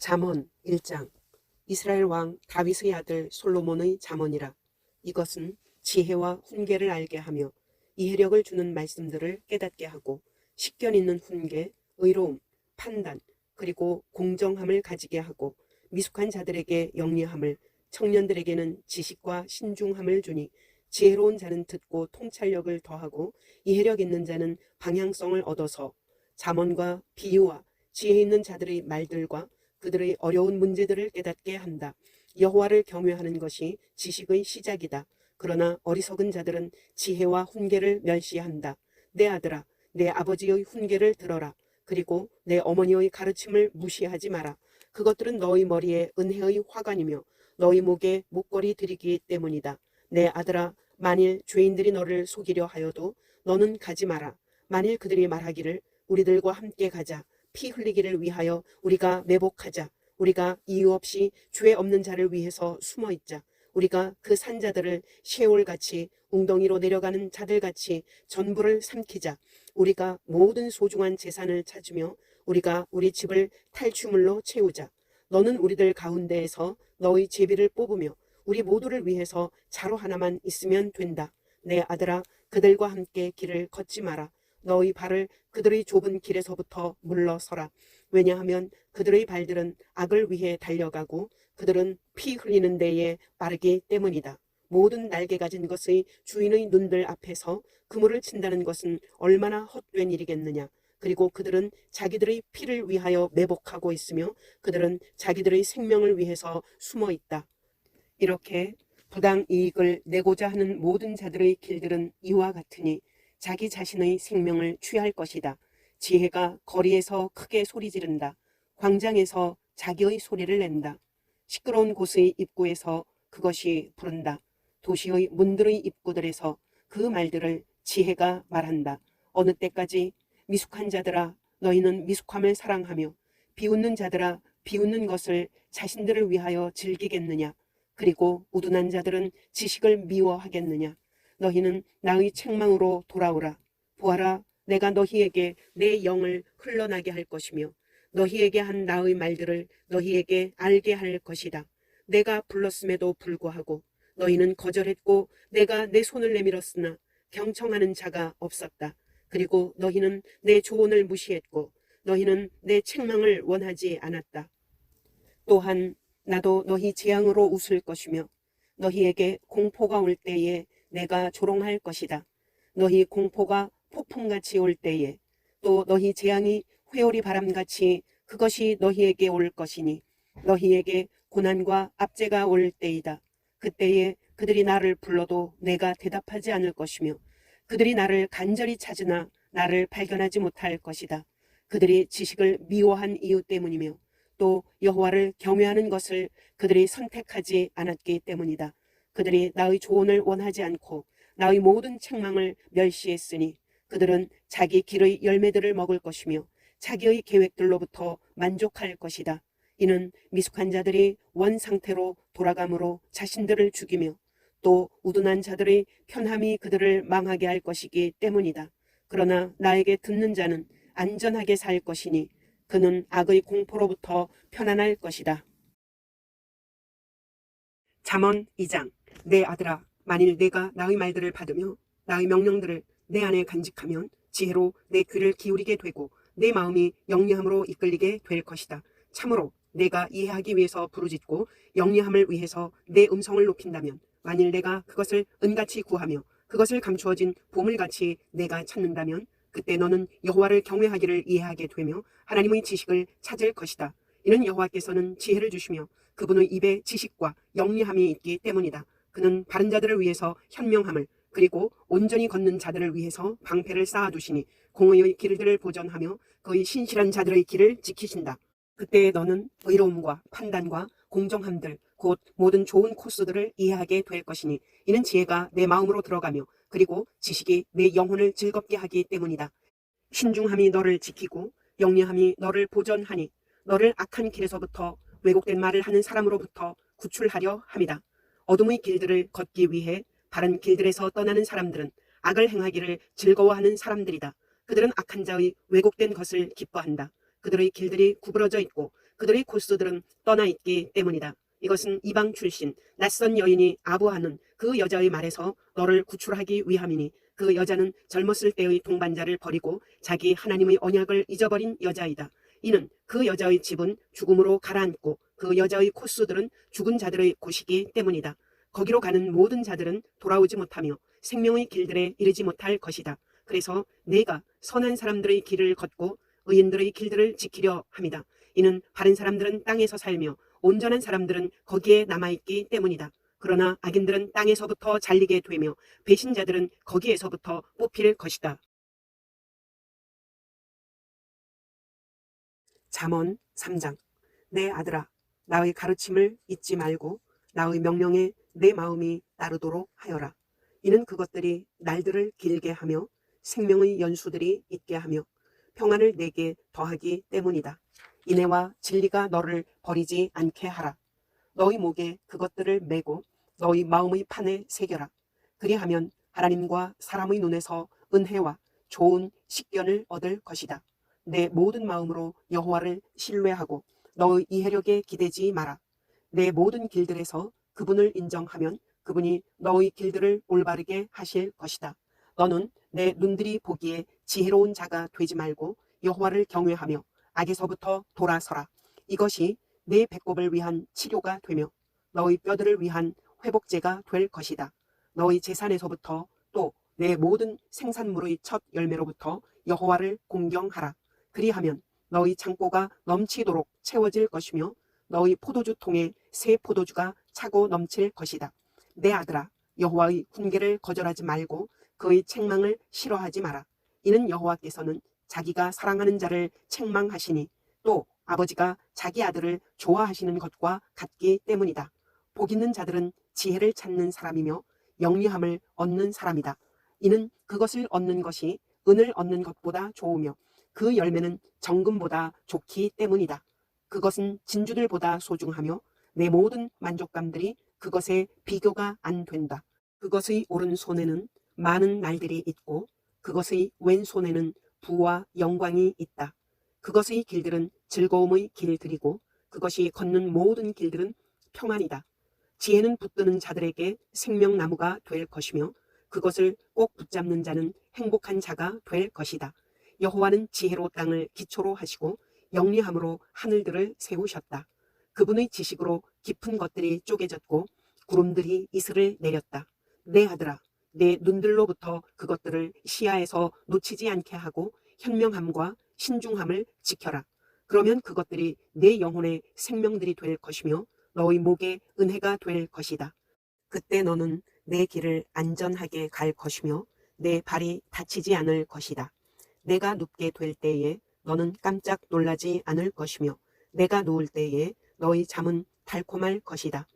잠언 1장. 이스라엘 왕 다윗의 아들 솔로몬의 잠언이라. 이것은 지혜와 훈계를 알게 하며 이해력을 주는 말씀들을 깨닫게 하고 식견 있는 훈계, 의로움, 판단, 그리고 공정함을 가지게 하고 미숙한 자들에게 영리함을, 청년들에게는 지식과 신중함을 주니 지혜로운 자는 듣고 통찰력을 더하고 이해력 있는 자는 방향성을 얻어서 잠언과 비유와 지혜 있는 자들의 말들과 그들의 어려운 문제들을 깨닫게 한다. 여호와를 경외하는 것이 지식의 시작이다. 그러나 어리석은 자들은 지혜와 훈계를 멸시한다. 내 아들아, 내 아버지의 훈계를 들어라. 그리고 내 어머니의 가르침을 무시하지 마라. 그것들은 너희 머리에 은혜의 화관이며 너희 목에 목걸이 들이기 때문이다. 내 아들아, 만일 죄인들이 너를 속이려 하여도 너는 가지 마라. 만일 그들이 말하기를 우리들과 함께 가자. 피 흘리기를 위하여 우리가 매복하자. 우리가 이유 없이 죄 없는 자를 위해서 숨어 있자. 우리가 그 산자들을 시에올같이 웅덩이로 내려가는 자들같이 전부를 삼키자. 우리가 모든 소중한 재산을 찾으며 우리가 우리 집을 탈취물로 채우자. 너는 우리들 가운데에서 너의 제비를 뽑으며 우리 모두를 위해서 자루 하나만 있으면 된다. 내 아들아, 그들과 함께 길을 걷지 마라. 너희 발을 그들의 좁은 길에서부터 물러서라. 왜냐하면 그들의 발들은 악을 위해 달려가고 그들은 피 흘리는 데에 빠르기 때문이다. 모든 날개 가진 것의 주인의 눈들 앞에서 그물을 친다는 것은 얼마나 헛된 일이겠느냐. 그리고 그들은 자기들의 피를 위하여 매복하고 있으며 그들은 자기들의 생명을 위해서 숨어 있다. 이렇게 부당 이익을 내고자 하는 모든 자들의 길들은 이와 같으니 자기 자신의 생명을 취할 것이다. 지혜가 거리에서 크게 소리 지른다. 광장에서 자기의 소리를 낸다. 시끄러운 곳의 입구에서 그것이 부른다. 도시의 문들의 입구들에서 그 말들을 지혜가 말한다. 어느 때까지 미숙한 자들아 너희는 미숙함을 사랑하며 비웃는 자들아 비웃는 것을 자신들을 위하여 즐기겠느냐. 그리고 우둔한 자들은 지식을 미워하겠느냐. 너희는 나의 책망으로 돌아오라. 보아라, 내가 너희에게 내 영을 흘러나게 할 것이며 너희에게 한 나의 말들을 너희에게 알게 할 것이다. 내가 불렀음에도 불구하고 너희는 거절했고 내가 내 손을 내밀었으나 경청하는 자가 없었다. 그리고 너희는 내 조언을 무시했고 너희는 내 책망을 원하지 않았다. 또한 나도 너희 재앙으로 웃을 것이며 너희에게 공포가 올 때에 내가 조롱할 것이다. 너희 공포가 폭풍같이 올 때에 또 너희 재앙이 회오리 바람같이 그것이 너희에게 올 것이니 너희에게 고난과 압제가 올 때이다. 그때에 그들이 나를 불러도 내가 대답하지 않을 것이며 그들이 나를 간절히 찾으나 나를 발견하지 못할 것이다. 그들이 지식을 미워한 이유 때문이며 또 여호와를 경외하는 것을 그들이 선택하지 않았기 때문이다. 그들이 나의 조언을 원하지 않고 나의 모든 책망을 멸시했으니 그들은 자기 길의 열매들을 먹을 것이며 자기의 계획들로부터 만족할 것이다. 이는 미숙한 자들이 원 상태로 돌아감으로 자신들을 죽이며 또 우둔한 자들의 편함이 그들을 망하게 할 것이기 때문이다. 그러나 나에게 듣는 자는 안전하게 살 것이니 그는 악의 공포로부터 편안할 것이다. 잠언 2장. 내 아들아, 만일 내가 나의 말들을 받으며 나의 명령들을 내 안에 간직하면 지혜로 내 귀를 기울이게 되고 내 마음이 영리함으로 이끌리게 될 것이다. 참으로 내가 이해하기 위해서 부르짖고 영리함을 위해서 내 음성을 높인다면 만일 내가 그것을 은같이 구하며 그것을 감추어진 보물같이 내가 찾는다면 그때 너는 여호와를 경외하기를 이해하게 되며 하나님의 지식을 찾을 것이다. 이는 여호와께서는 지혜를 주시며 그분의 입에 지식과 영리함이 있기 때문이다. 그는 바른 자들을 위해서 현명함을 그리고 온전히 걷는 자들을 위해서 방패를 쌓아두시니 공의의 길들을 보전하며 그의 신실한 자들의 길을 지키신다. 그때 너는 의로움과 판단과 공정함들 곧 모든 좋은 코스들을 이해하게 될 것이니 이는 지혜가 내 마음으로 들어가며 그리고 지식이 내 영혼을 즐겁게 하기 때문이다. 신중함이 너를 지키고 영리함이 너를 보전하니 너를 악한 길에서부터 왜곡된 말을 하는 사람으로부터 구출하려 함이다. 어둠의 길들을 걷기 위해 바른 길들에서 떠나는 사람들은 악을 행하기를 즐거워하는 사람들이다. 그들은 악한 자의 왜곡된 것을 기뻐한다. 그들의 길들이 구부러져 있고 그들의 코스들은 떠나 있기 때문이다. 이것은 이방 출신 낯선 여인이 아부하는 그 여자의 말에서 너를 구출하기 위함이니 그 여자는 젊었을 때의 동반자를 버리고 자기 하나님의 언약을 잊어버린 여자이다. 이는 그 여자의 집은 죽음으로 가라앉고 그 여자의 코스들은 죽은 자들의 곳이기 때문이다. 거기로 가는 모든 자들은 돌아오지 못하며 생명의 길들에 이르지 못할 것이다. 그래서 내가 선한 사람들의 길을 걷고 의인들의 길들을 지키려 함이다. 이는 바른 사람들은 땅에서 살며 온전한 사람들은 거기에 남아있기 때문이다. 그러나 악인들은 땅에서부터 잘리게 되며 배신자들은 거기에서부터 뽑힐 것이다. 잠언 3장. 내 아들아, 나의 가르침을 잊지 말고 나의 명령에 내 마음이 따르도록 하여라. 이는 그것들이 날들을 길게 하며 생명의 연수들이 있게 하며 평안을 내게 더하기 때문이다. 인애와 진리가 너를 버리지 않게 하라. 너희 목에 그것들을 메고 너희 마음의 판에 새겨라. 그리하면 하나님과 사람의 눈에서 은혜와 좋은 식견을 얻을 것이다. 내 모든 마음으로 여호와를 신뢰하고 너의 이해력에 기대지 마라. 내 모든 길들에서 그분을 인정하면 그분이 너의 길들을 올바르게 하실 것이다. 너는 내 눈들이 보기에 지혜로운 자가 되지 말고 여호와를 경외하며 악에서부터 돌아서라. 이것이 내 배꼽을 위한 치료가 되며 너의 뼈들을 위한 회복제가 될 것이다. 너의 재산에서부터 또 내 모든 생산물의 첫 열매로부터 여호와를 공경하라. 그리하면 너희 창고가 넘치도록 채워질 것이며 너희 포도주 통에 새 포도주가 차고 넘칠 것이다. 내 아들아, 여호와의 훈계를 거절하지 말고 그의 책망을 싫어하지 마라. 이는 여호와께서는 자기가 사랑하는 자를 책망하시니 또 아버지가 자기 아들을 좋아하시는 것과 같기 때문이다. 복 있는 자들은 지혜를 찾는 사람이며 영리함을 얻는 사람이다. 이는 그것을 얻는 것이 은을 얻는 것보다 좋으며 그 열매는 정금보다 좋기 때문이다. 그것은 진주들보다 소중하며 내 모든 만족감들이 그것에 비교가 안 된다. 그것의 오른손에는 많은 날들이 있고 그것의 왼손에는 부와 영광이 있다. 그것의 길들은 즐거움의 길들이고 그것이 걷는 모든 길들은 평안이다. 지혜는 붙드는 자들에게 생명나무가 될 것이며 그것을 꼭 붙잡는 자는 행복한 자가 될 것이다. 여호와는 지혜로 땅을 기초로 하시고 영리함으로 하늘들을 세우셨다. 그분의 지식으로 깊은 것들이 쪼개졌고 구름들이 이슬을 내렸다. 내 아들아, 내 눈들로부터 그것들을 시야에서 놓치지 않게 하고 현명함과 신중함을 지켜라. 그러면 그것들이 내 영혼의 생명들이 될 것이며 너의 목에 은혜가 될 것이다. 그때 너는 내 길을 안전하게 갈 것이며 내 발이 다치지 않을 것이다. 내가 눕게 될 때에 너는 깜짝 놀라지 않을 것이며 내가 누울 때에 너의 잠은 달콤할 것이다.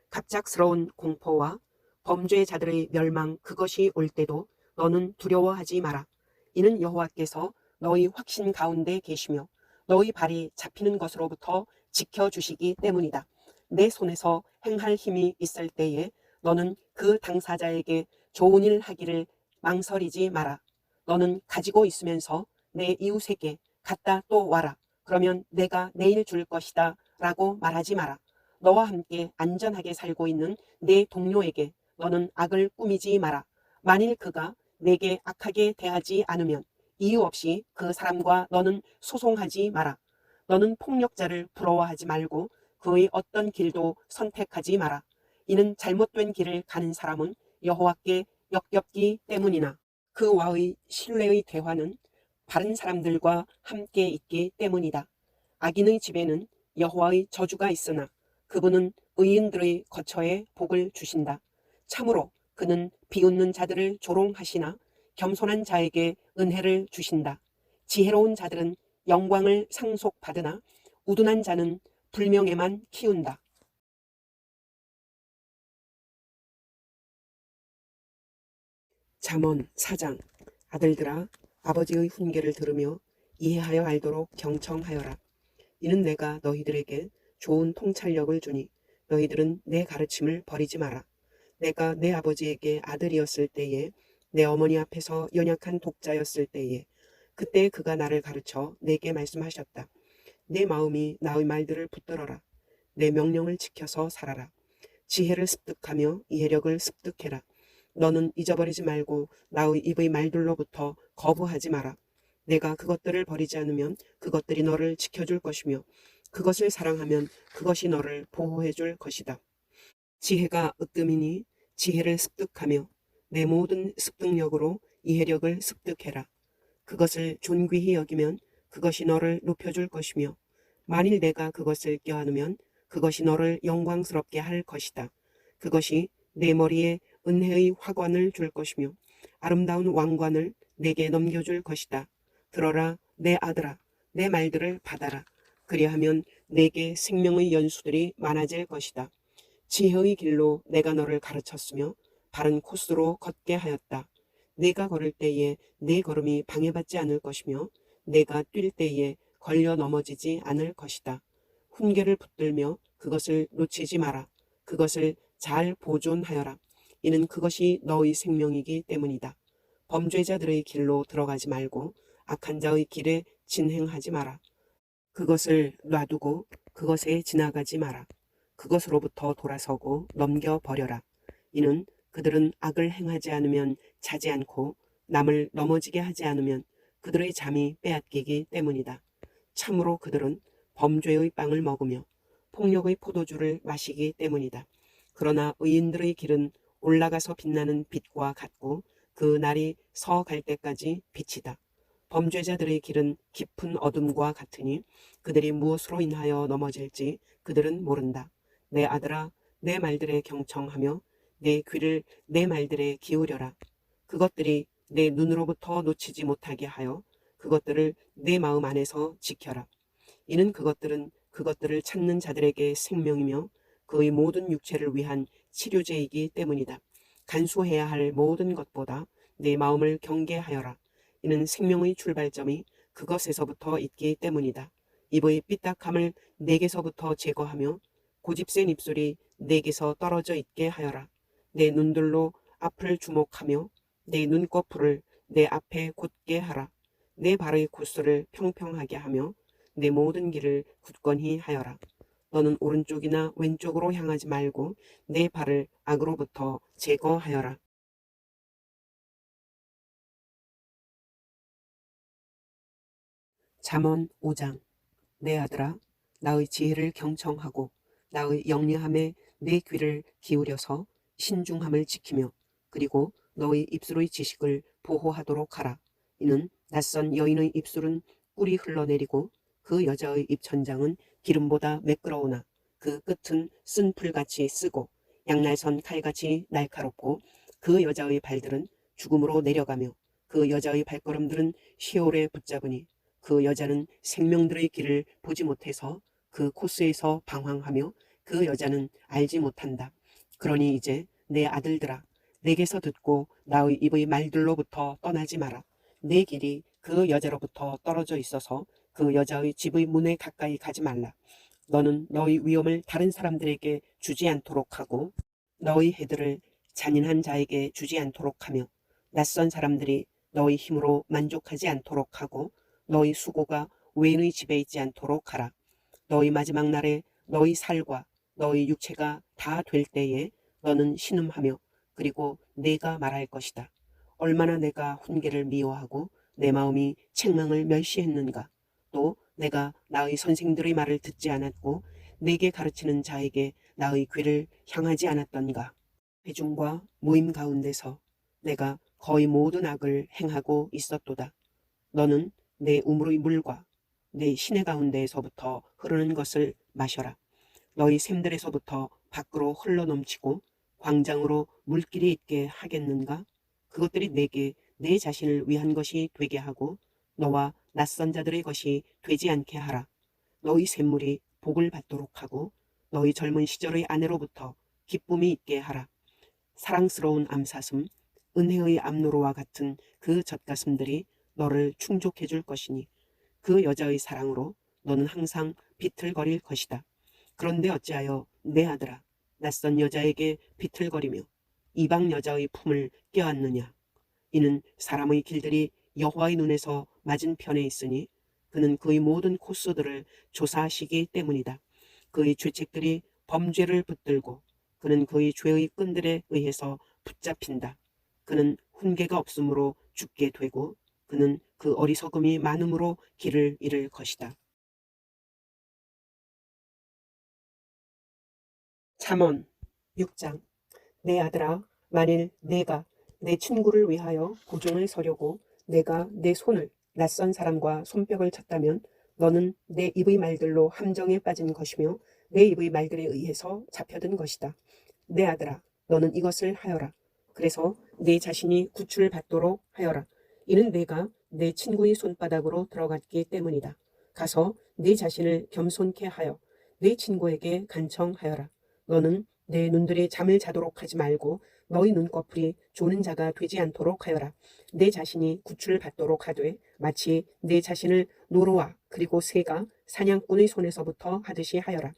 갑작스러운 공포와 범죄자들의 멸망 그것이 올 때도 너는 두려워하지 마라. 이는 여호와께서 너희 확신 가운데 계시며 너희 발이 잡히는 것으로부터 지켜주시기 때문이다. 내 손에서 행할 힘이 있을 때에 너는 그 당사자에게 좋은 일 하기를 망설이지 마라. 너는 가지고 있으면서 내 이웃에게 갔다 또 와라. 그러면 내가 내일 줄 것이다 라고 말하지 마라. 너와 함께 안전하게 살고 있는 내 동료에게 너는 악을 꾸미지 마라. 만일 그가 내게 악하게 대하지 않으면 이유 없이 그 사람과 너는 소송하지 마라. 너는 폭력자를 부러워하지 말고 그의 어떤 길도 선택하지 마라. 이는 잘못된 길을 가는 사람은 여호와께 역겹기 때문이나 그와의 신뢰의 대화는 바른 사람들과 함께 있기 때문이다. 악인의 집에는 여호와의 저주가 있으나 그분은 의인들의 거처에 복을 주신다. 참으로 그는 비웃는 자들을 조롱하시나 겸손한 자에게 은혜를 주신다. 지혜로운 자들은 영광을 상속받으나 우둔한 자는 불명예만 키운다. 잠언 4장. 아들들아, 아버지의 훈계를 들으며 이해하여 알도록 경청하여라. 이는 내가 너희들에게 좋은 통찰력을 주니 너희들은 내 가르침을 버리지 마라. 내가 내 아버지에게 아들이었을 때에 내 어머니 앞에서 연약한 독자였을 때에 그때 그가 나를 가르쳐 내게 말씀하셨다. 내 마음이 나의 말들을 붙들어라. 내 명령을 지켜서 살아라. 지혜를 습득하며 이해력을 습득해라. 너는 잊어버리지 말고 나의 입의 말들로부터 거부하지 마라. 내가 그것들을 버리지 않으면 그것들이 너를 지켜줄 것이며 그것을 사랑하면 그것이 너를 보호해 줄 것이다. 지혜가 으뜸이니 지혜를 습득하며 내 모든 습득력으로 이해력을 습득해라. 그것을 존귀히 여기면 그것이 너를 높여줄 것이며 만일 내가 그것을 껴안으면 그것이 너를 영광스럽게 할 것이다. 그것이 내 머리에 은혜의 화관을 줄 것이며 아름다운 왕관을 내게 넘겨줄 것이다. 들어라 내 아들아, 내 말들을 받아라. 그리하면 내게 생명의 연수들이 많아질 것이다. 지혜의 길로 내가 너를 가르쳤으며 바른 코스로 걷게 하였다. 내가 걸을 때에 내 걸음이 방해받지 않을 것이며 내가 뛸 때에 걸려 넘어지지 않을 것이다. 훈계를 붙들며 그것을 놓치지 마라. 그것을 잘 보존하여라. 이는 그것이 너의 생명이기 때문이다. 범죄자들의 길로 들어가지 말고 악한 자의 길에 진행하지 마라. 그것을 놔두고 그것에 지나가지 마라. 그것으로부터 돌아서고 넘겨버려라. 이는 그들은 악을 행하지 않으면 자지 않고 남을 넘어지게 하지 않으면 그들의 잠이 빼앗기기 때문이다. 참으로 그들은 범죄의 빵을 먹으며 폭력의 포도주를 마시기 때문이다. 그러나 의인들의 길은 올라가서 빛나는 빛과 같고 그 날이 서갈 때까지 빛이다. 범죄자들의 길은 깊은 어둠과 같으니 그들이 무엇으로 인하여 넘어질지 그들은 모른다. 내 아들아, 내 말들에 경청하며 내 귀를 내 말들에 기울여라. 그것들이 내 눈으로부터 놓치지 못하게 하여 그것들을 내 마음 안에서 지켜라. 이는 그것들은 그것들을 찾는 자들에게 생명이며 그의 모든 육체를 위한 치료제이기 때문이다. 간수해야 할 모든 것보다 내 마음을 경계하여라. 이는 생명의 출발점이 그것에서부터 있기 때문이다. 입의 삐딱함을 내게서부터 제거하며 고집센 입술이 내게서 떨어져 있게 하여라. 내 눈들로 앞을 주목하며 내 눈꺼풀을 내 앞에 곧게 하라. 내 발의 코스를 평평하게 하며 내 모든 길을 굳건히 하여라. 너는 오른쪽이나 왼쪽으로 향하지 말고 내 발을 악으로부터 제거하여라. 잠언 5장. 내 아들아, 나의 지혜를 경청하고 나의 영리함에 내 귀를 기울여서 신중함을 지키며 그리고 너의 입술의 지식을 보호하도록 하라. 이는 낯선 여인의 입술은 꿀이 흘러내리고 그 여자의 입천장은 기름보다 매끄러우나 그 끝은 쓴 풀같이 쓰고 양날선 칼같이 날카롭고 그 여자의 발들은 죽음으로 내려가며 그 여자의 발걸음들은 시올에 붙잡으니 그 여자는 생명들의 길을 보지 못해서 그 코스에서 방황하며 그 여자는 알지 못한다. 그러니 이제 내 아들들아, 내게서 듣고 나의 입의 말들로부터 떠나지 마라. 내 길이 그 여자로부터 떨어져 있어서 그 여자의 집의 문에 가까이 가지 말라. 너는 너의 위엄을 다른 사람들에게 주지 않도록 하고 너의 해들을 잔인한 자에게 주지 않도록 하며 낯선 사람들이 너의 힘으로 만족하지 않도록 하고 너희 수고가 외인의 집에 있지 않도록 하라. 너희 마지막 날에 너희 살과 너희 육체가 다 될 때에 너는 신음하며 그리고 내가 말할 것이다. 얼마나 내가 훈계를 미워하고 내 마음이 책망을 멸시했는가. 또 내가 나의 선생들의 말을 듣지 않았고 내게 가르치는 자에게 나의 귀를 향하지 않았던가. 회중과 모임 가운데서 내가 거의 모든 악을 행하고 있었도다. 너는 내 우물의 물과 내 시내 가운데에서부터 흐르는 것을 마셔라. 너희 샘들에서부터 밖으로 흘러넘치고 광장으로 물길이 있게 하겠는가? 그것들이 내게 내 자신을 위한 것이 되게 하고 너와 낯선 자들의 것이 되지 않게 하라. 너희 샘물이 복을 받도록 하고 너희 젊은 시절의 아내로부터 기쁨이 있게 하라. 사랑스러운 암사슴, 은혜의 암노루와 같은 그 젖가슴들이 너를 충족해 줄 것이니 그 여자의 사랑으로 너는 항상 비틀거릴 것이다. 그런데 어찌하여 내 아들아, 낯선 여자에게 비틀거리며 이방 여자의 품을 껴안느냐. 이는 사람의 길들이 여호와의 눈에서 맞은편에 있으니 그는 그의 모든 코스들을 조사하시기 때문이다. 그의 죄책들이 범죄를 붙들고 그는 그의 죄의 끈들에 의해서 붙잡힌다. 그는 훈계가 없으므로 죽게 되고 그는 그 어리석음이 많음으로 길을 잃을 것이다. 잠언 6장. 내 아들아, 만일 내가 내 친구를 위하여 고종을 서려고 내가 내 손을 낯선 사람과 손뼉을 쳤다면 너는 내 입의 말들로 함정에 빠진 것이며 내 입의 말들에 의해서 잡혀든 것이다. 내 아들아, 너는 이것을 하여라. 그래서 네 자신이 구출을 받도록 하여라. 이는 내가 내 친구의 손바닥으로 들어갔기 때문이다. 가서 네 자신을 겸손케 하여 네 친구에게 간청하여라. 너는 내 눈들이 잠을 자도록 하지 말고 너희 눈꺼풀이 조는 자가 되지 않도록 하여라. 내 자신이 구출을 받도록 하되 마치 내 자신을 노루와 그리고 새가 사냥꾼의 손에서부터 하듯이 하여라.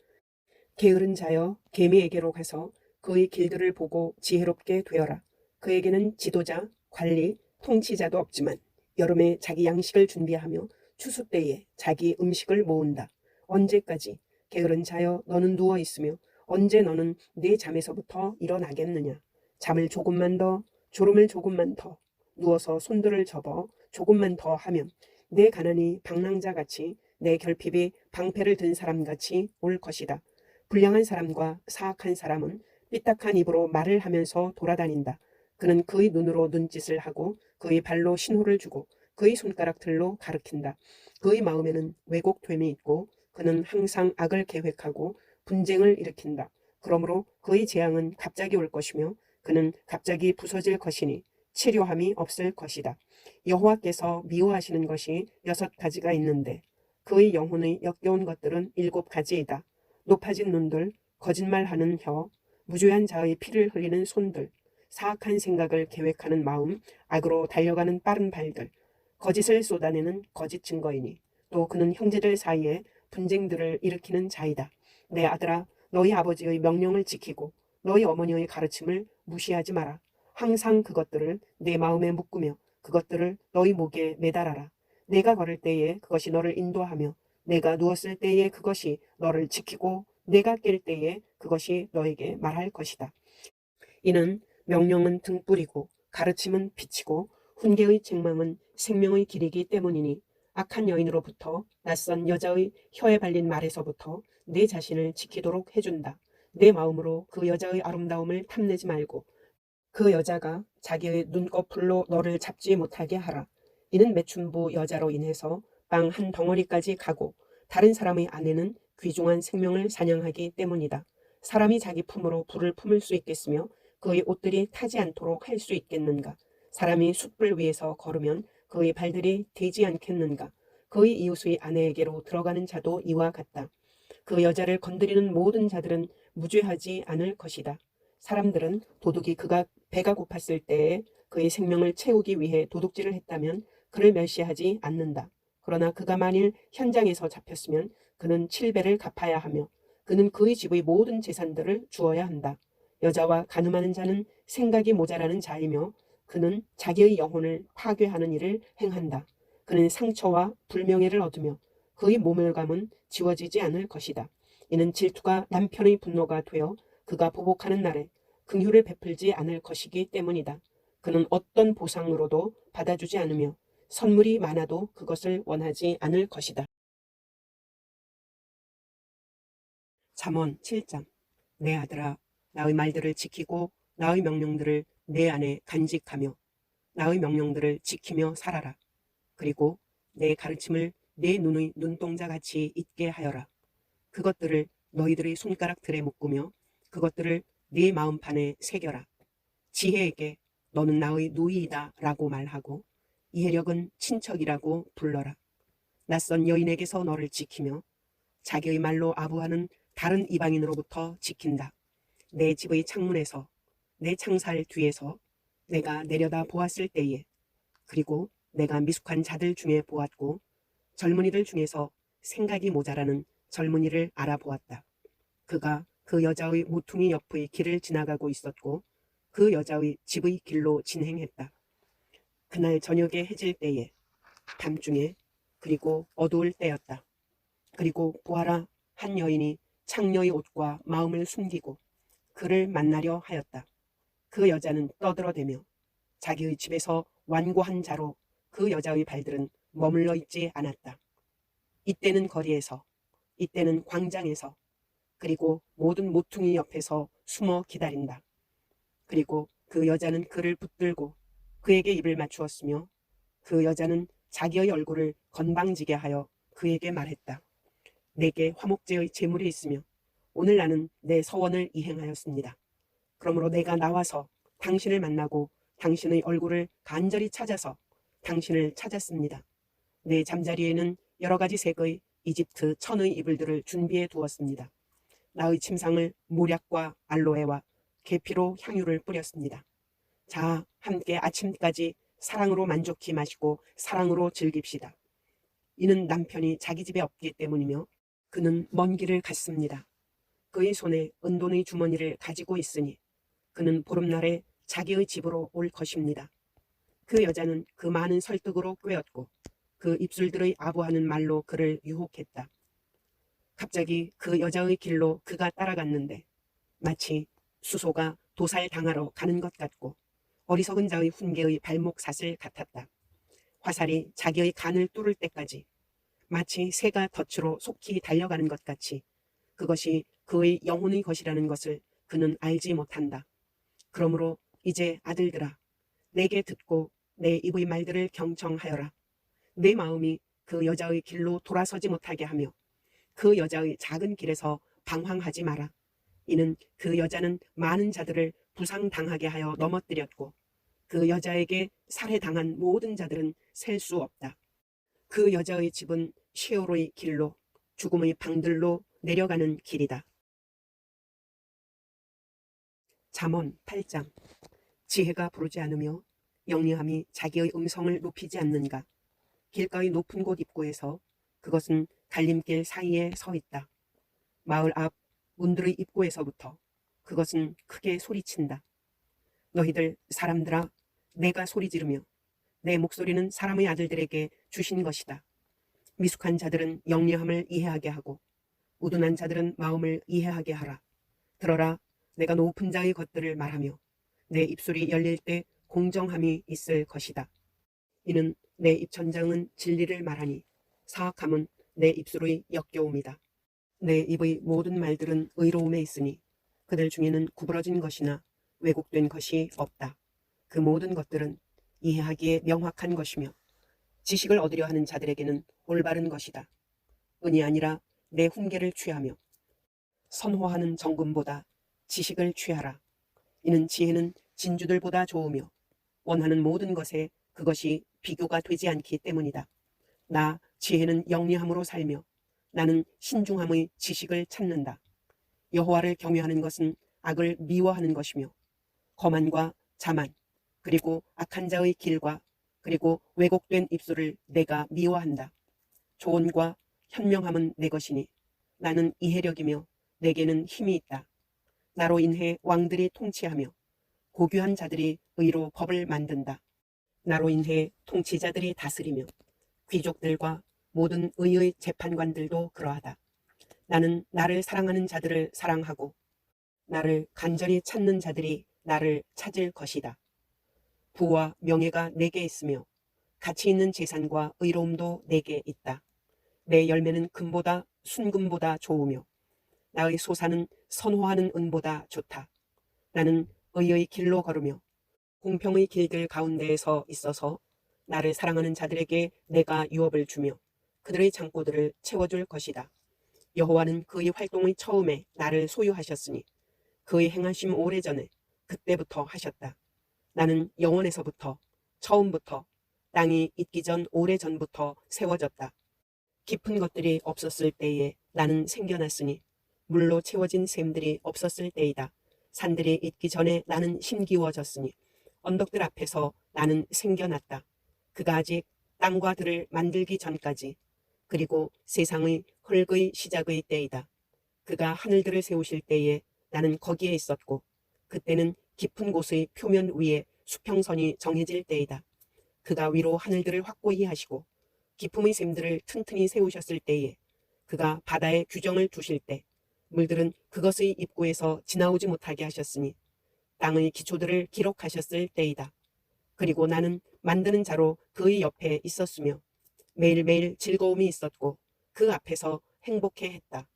게으른 자여 개미에게로 가서 그의 길들을 보고 지혜롭게 되어라. 그에게는 지도자, 관리, 통치자도 없지만 여름에 자기 양식을 준비하며 추수 때에 자기 음식을 모은다. 언제까지 게으른 자여 너는 누워 있으며 언제 너는 네 잠에서부터 일어나겠느냐. 잠을 조금만 더, 졸음을 조금만 더, 누워서 손들을 접어 조금만 더 하면 내 가난이 방랑자같이 내 결핍이 방패를 든 사람같이 올 것이다. 불량한 사람과 사악한 사람은 삐딱한 입으로 말을 하면서 돌아다닌다. 그는 그의 눈으로 눈짓을 하고 그의 발로 신호를 주고 그의 손가락들로 가리킨다. 그의 마음에는 왜곡됨이 있고 그는 항상 악을 계획하고 분쟁을 일으킨다. 그러므로 그의 재앙은 갑자기 올 것이며 그는 갑자기 부서질 것이니 치료함이 없을 것이다. 여호와께서 미워하시는 것이 6가지가 있는데 그의 영혼의 역겨운 것들은 7가지이다. 높아진 눈들, 거짓말하는 혀, 무죄한 자의 피를 흘리는 손들, 사악한 생각을 계획하는 마음, 악으로 달려가는 빠른 발들, 거짓을 쏟아내는 거짓 증거이니 또 그는 형제들 사이에 분쟁들을 일으키는 자이다. 내 아들아, 너희 아버지의 명령을 지키고 너희 어머니의 가르침을 무시하지 마라. 항상 그것들을 내 마음에 묶으며 그것들을 너희 목에 매달아라. 내가 걸을 때에 그것이 너를 인도하며 내가 누웠을 때에 그것이 너를 지키고 내가 깰 때에 그것이 너에게 말할 것이다. 이는 명령은 등불이고 가르침은 빛이고 훈계의 책망은 생명의 길이기 때문이니 악한 여인으로부터 낯선 여자의 혀에 발린 말에서부터 내 자신을 지키도록 해준다. 내 마음으로 그 여자의 아름다움을 탐내지 말고 그 여자가 자기의 눈꺼풀로 너를 잡지 못하게 하라. 이는 매춘부 여자로 인해서 빵 한 덩어리까지 가고 다른 사람의 아내는 귀중한 생명을 사냥하기 때문이다. 사람이 자기 품으로 불을 품을 수 있겠으며 그의 옷들이 타지 않도록 할 수 있겠는가. 사람이 숯불 위에서 걸으면 그의 발들이 되지 않겠는가. 그의 이웃의 아내에게로 들어가는 자도 이와 같다. 그 여자를 건드리는 모든 자들은 무죄하지 않을 것이다. 사람들은 도둑이 그가 배가 고팠을 때에 그의 생명을 채우기 위해 도둑질을 했다면 그를 멸시하지 않는다. 그러나 그가 만일 현장에서 잡혔으면 그는 7배를 갚아야 하며 그는 그의 집의 모든 재산들을 주어야 한다. 여자와 간음하는 자는 생각이 모자라는 자이며 그는 자기의 영혼을 파괴하는 일을 행한다. 그는 상처와 불명예를 얻으며 그의 모멸감은 지워지지 않을 것이다. 이는 질투가 남편의 분노가 되어 그가 보복하는 날에 긍휼을 베풀지 않을 것이기 때문이다. 그는 어떤 보상으로도 받아주지 않으며 선물이 많아도 그것을 원하지 않을 것이다. 잠언 7장. 내 아들아, 나의 말들을 지키고 나의 명령들을 내 안에 간직하며 나의 명령들을 지키며 살아라. 그리고 내 가르침을 내 눈의 눈동자같이 있게 하여라. 그것들을 너희들의 손가락들에 묶으며 그것들을 네 마음판에 새겨라. 지혜에게 너는 나의 누이이다 라고 말하고 이해력은 친척이라고 불러라. 낯선 여인에게서 너를 지키며 자기의 말로 아부하는 다른 이방인으로부터 지킨다. 내 집의 창문에서 내 창살 뒤에서 내가 내려다 보았을 때에 그리고 내가 미숙한 자들 중에 보았고 젊은이들 중에서 생각이 모자라는 젊은이를 알아보았다. 그가 그 여자의 모퉁이 옆의 길을 지나가고 있었고 그 여자의 집의 길로 진행했다. 그날 저녁에 해질 때에 밤중에 그리고 어두울 때였다. 그리고 보아라, 한 여인이 창녀의 옷과 마음을 숨기고 그를 만나려 하였다. 그 여자는 떠들어대며 자기의 집에서 완고한 자로 그 여자의 발들은 머물러 있지 않았다. 이때는 거리에서, 이때는 광장에서, 그리고 모든 모퉁이 옆에서 숨어 기다린다. 그리고 그 여자는 그를 붙들고 그에게 입을 맞추었으며 그 여자는 자기의 얼굴을 건방지게 하여 그에게 말했다. 내게 화목제의 제물이 있으며 오늘 나는 내 서원을 이행하였습니다. 그러므로 내가 나와서 당신을 만나고 당신의 얼굴을 간절히 찾아서 당신을 찾았습니다. 내 잠자리에는 여러 가지 색의 이집트 천의 이불들을 준비해 두었습니다. 나의 침상을 모략과 알로에와 계피로 향유를 뿌렸습니다. 자, 함께 아침까지 사랑으로 만족히 마시고 사랑으로 즐깁시다. 이는 남편이 자기 집에 없기 때문이며 그는 먼 길을 갔습니다. 그의 손에 은돈의 주머니를 가지고 있으니 그는 보름날에 자기의 집으로 올 것입니다. 그 여자는 그 많은 설득으로 꿰었고 그 입술들의 아부하는 말로 그를 유혹했다. 갑자기 그 여자의 길로 그가 따라갔는데 마치 수소가 도살당하러 가는 것 같고 어리석은 자의 훈계의 발목삿을 같았다. 화살이 자기의 간을 뚫을 때까지 마치 새가 덫으로 속히 달려가는 것 같이 그것이 그의 영혼의 것이라는 것을 그는 알지 못한다. 그러므로 이제 아들들아, 내게 듣고 내 입의 말들을 경청하여라. 내 마음이 그 여자의 길로 돌아서지 못하게 하며 그 여자의 작은 길에서 방황하지 마라. 이는 그 여자는 많은 자들을 부상당하게 하여 넘어뜨렸고 그 여자에게 살해당한 모든 자들은 셀 수 없다. 그 여자의 집은 시오로의 길로 죽음의 방들로 내려가는 길이다. 잠언 8장. 지혜가 부르지 않으며 영리함이 자기의 음성을 높이지 않는가. 길가의 높은 곳 입구에서 그것은 갈림길 사이에 서 있다. 마을 앞 문들의 입구에서부터 그것은 크게 소리친다. 너희들 사람들아, 내가 소리 지르며 내 목소리는 사람의 아들들에게 주신 것이다. 미숙한 자들은 영리함을 이해하게 하고 우둔한 자들은 마음을 이해하게 하라. 들어라, 내가 높은 자의 것들을 말하며 내 입술이 열릴 때 공정함이 있을 것이다. 이는 내 입천장은 진리를 말하니 사악함은 내 입술의 역겨움이다. 내 입의 모든 말들은 의로움에 있으니 그들 중에는 구부러진 것이나 왜곡된 것이 없다. 그 모든 것들은 이해하기에 명확한 것이며 지식을 얻으려 하는 자들에게는 올바른 것이다. 은이 아니라 내 훈계를 취하며 선호하는 정금보다 지식을 취하라. 이는 지혜는 진주들보다 좋으며 원하는 모든 것에 그것이 비교가 되지 않기 때문이다. 나 지혜는 영리함으로 살며 나는 신중함의 지식을 찾는다. 여호와를 경외하는 것은 악을 미워하는 것이며 거만과 자만 그리고 악한 자의 길과 그리고 왜곡된 입술을 내가 미워한다. 조언과 현명함은 내 것이니 나는 이해력이며 내게는 힘이 있다. 나로 인해 왕들이 통치하며 고귀한 자들이 의로 법을 만든다. 나로 인해 통치자들이 다스리며 귀족들과 모든 의의 재판관들도 그러하다. 나는 나를 사랑하는 자들을 사랑하고 나를 간절히 찾는 자들이 나를 찾을 것이다. 부와 명예가 내게 있으며 가치 있는 재산과 의로움도 내게 있다. 내 열매는 금보다 순금보다 좋으며 나의 소사는 선호하는 은보다 좋다. 나는 의의 길로 걸으며 공평의 길들 가운데에서 있어서 나를 사랑하는 자들에게 내가 유업을 주며 그들의 창고들을 채워줄 것이다. 여호와는 그의 활동의 처음에 나를 소유하셨으니 그의 행하심 오래전에 그때부터 하셨다. 나는 영원에서부터 처음부터 땅이 있기 전 오래전부터 세워졌다. 깊은 것들이 없었을 때에 나는 생겨났으니 물로 채워진 샘들이 없었을 때이다. 산들이 있기 전에 나는 힘기워졌으니 언덕들 앞에서 나는 생겨났다. 그가 아직 땅과 들을 만들기 전까지 그리고 세상의 흙의 시작의 때이다. 그가 하늘들을 세우실 때에 나는 거기에 있었고 그때는 깊은 곳의 표면 위에 수평선이 정해질 때이다. 그가 위로 하늘들을 확고히 하시고 기품의 샘들을 튼튼히 세우셨을 때에, 그가 바다에 규정을 두실 때 물들은 그것의 입구에서 지나오지 못하게 하셨으니 땅의 기초들을 기록하셨을 때이다. 그리고 나는 만드는 자로 그의 옆에 있었으며 매일매일 즐거움이 있었고 그 앞에서 행복해 했다.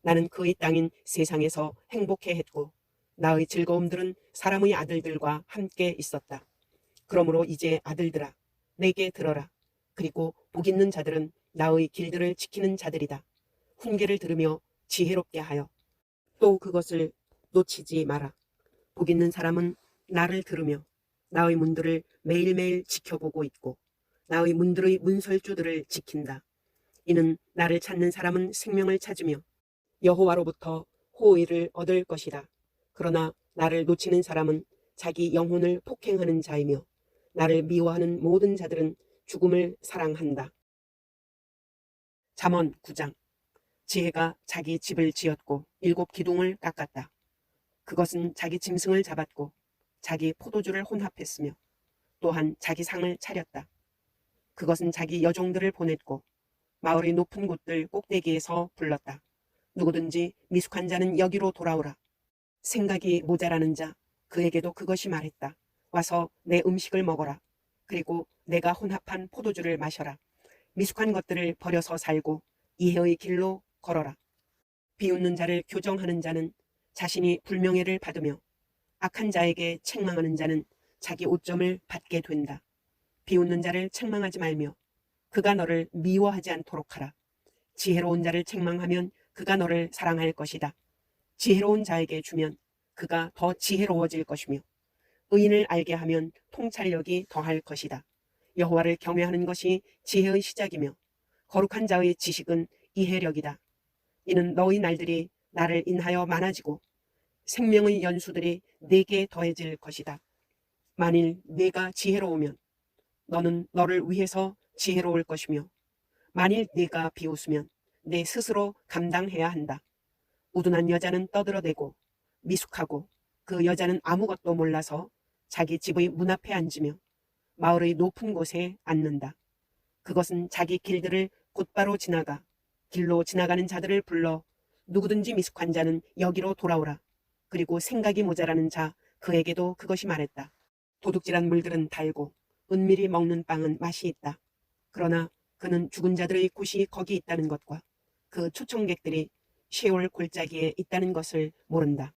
나는 그의 땅인 세상에서 행복해 했고 나의 즐거움들은 사람의 아들들과 함께 있었다. 그러므로 이제 아들들아, 내게 들어라. 그리고 복 있는 자들은 나의 길들을 지키는 자들이다. 훈계를 들으며 지혜롭게 하여 또 그것을 놓치지 마라. 복 있는 사람은 나를 들으며 나의 문들을 매일매일 지켜보고 있고 나의 문들의 문설주들을 지킨다. 이는 나를 찾는 사람은 생명을 찾으며 여호와로부터 호의를 얻을 것이다. 그러나 나를 놓치는 사람은 자기 영혼을 폭행하는 자이며 나를 미워하는 모든 자들은 죽음을 사랑한다. 잠언 9장. 지혜가 자기 집을 지었고 7 기둥을 깎았다. 그것은 자기 짐승을 잡았고 자기 포도주를 혼합했으며 또한 자기 상을 차렸다. 그것은 자기 여종들을 보냈고 마을의 높은 곳들 꼭대기에서 불렀다. 누구든지 미숙한 자는 여기로 돌아오라. 생각이 모자라는 자, 그에게도 그것이 말했다. 와서 내 음식을 먹어라. 그리고 내가 혼합한 포도주를 마셔라. 미숙한 것들을 버려서 살고 이해의 길로 걸어라. 비웃는 자를 교정하는 자는 자신이 불명예를 받으며 악한 자에게 책망하는 자는 자기 오점을 받게 된다. 비웃는 자를 책망하지 말며 그가 너를 미워하지 않도록 하라. 지혜로운 자를 책망하면 그가 너를 사랑할 것이다. 지혜로운 자에게 주면 그가 더 지혜로워질 것이며 의인을 알게 하면 통찰력이 더할 것이다. 여호와를 경외하는 것이 지혜의 시작이며 거룩한 자의 지식은 이해력이다. 이는 너희 날들이 나를 인하여 많아지고 생명의 연수들이 내게 더해질 것이다. 만일 네가 지혜로우면 너는 너를 위해서 지혜로울 것이며 만일 네가 비웃으면 내 스스로 감당해야 한다. 우둔한 여자는 떠들어대고 미숙하고 그 여자는 아무것도 몰라서 자기 집의 문 앞에 앉으며 마을의 높은 곳에 앉는다. 그것은 자기 길들을 곧바로 지나가 길로 지나가는 자들을 불러 누구든지 미숙한 자는 여기로 돌아오라. 그리고 생각이 모자라는 자 그에게도 그것이 말했다. 도둑질한 물들은 달고 은밀히 먹는 빵은 맛이 있다. 그러나 그는 죽은 자들의 곳이 거기 있다는 것과 그 초청객들이 시올 골짜기에 있다는 것을 모른다.